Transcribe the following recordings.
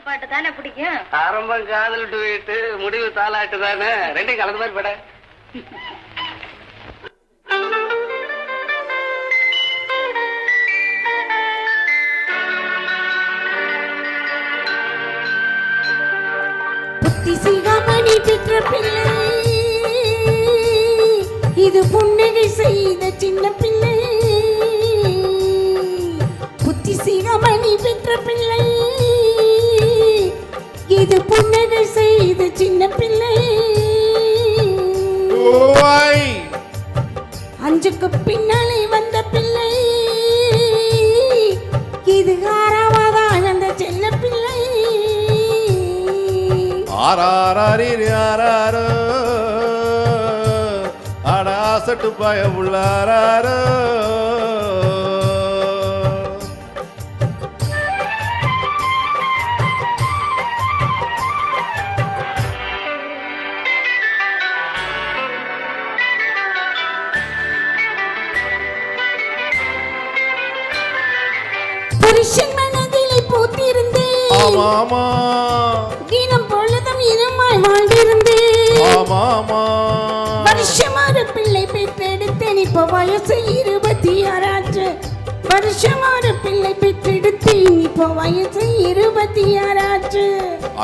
பாட்டு தானே பிடிக்கும். ஆரம்பம் காதல் டுவேட்டு, முடிவு தாலாட்டு தானே, ரெண்டையும் கலந்த மாதிரி பட. புத்தி சிகாமணி பெற்ற பிள்ளை, இது புன்னகை செய்த சின்ன பிள்ளை. புத்தி சிகாமணி பெற்ற பிள்ளை, இது புன்னகை செய்த சின்ன பிள்ளை. அஞ்சுக்கு பின்னாலே வந்த பிள்ளை, இது ஆறாவதாக அந்த சின்ன பிள்ளை. ஆராரோ அடாசட்டு பய உள்ளாரோ. புருஷன் மனதிலே பூத்திருந்தேன், ஆமாமா தினம் பொழுதும் இனமாய் வாழ்ந்திருந்தேன். ஆமாமா வருஷமாறு பிள்ளை பெற்றெடுத்தேன், இப்ப வயசு 26 ஆச்சு. வருஷமாறு பிள்ளை பெற்றெடுத்தேன், இப்ப வயசு 26 ஆச்சு.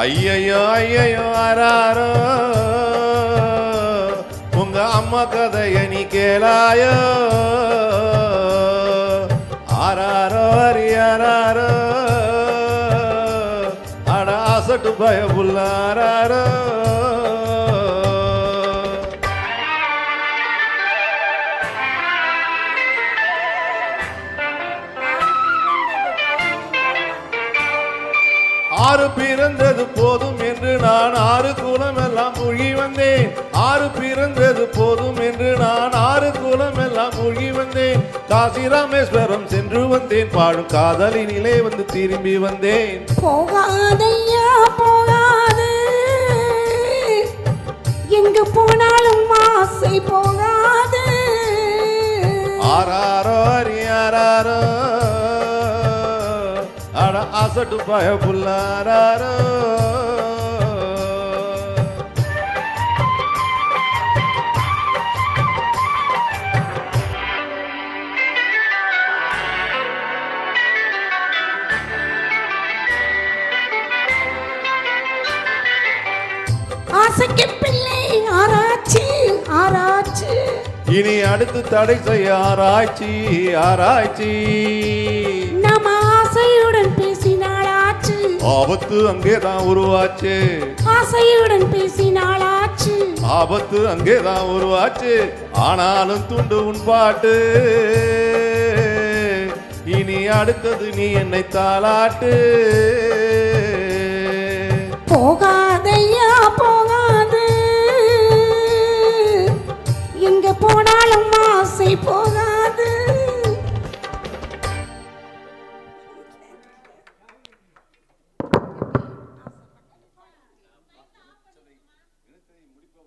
ஐயையோ ஐயையோ ஆராரோ, உங்க அம்மா கதைய நீ கேளாயோ. ஆராரோ அரியாரோ அட அசட்டு பய புல்லாரோ. ஆறு பிறந்தது போதும் என்று நான் 6 குலம் எல்லாம் மூழ்கி வந்தேன். 6 பிறந்தது போதும் என்று நான் 6 குலம் எல்லாம் மூழ்கி வந்தேன். காசி ராமேஸ்வரம் சென்று வந்தேன், பாடும் காதலினிலே வந்து திரும்பி வந்தேன். போகாதையா போகாது, எங்க போனாலும் ஆசை போகாது. ஆராரோ அரியாரோ அட அசட்டு பய புல்லாரோ. ஆசைக்கு பிள்ளை ஆராய்ச்சி ஆராய்ச்சி, இனி அடுத்து தடை செய்ய ஆராய்ச்சி ஆராய்ச்சி. நம்ம ஆசையுடன் பேசினாளாச்சு, ஆபத்து அங்கேதான் உருவாச்சு. ஆசையுடன் பேசினாளாச்சு, ஆபத்து அங்கேதான் உருவாச்சு. ஆனாலும் துண்டு உன் பாட்டு, இனி அடுத்தது நீ என்னை தாளாட்டு.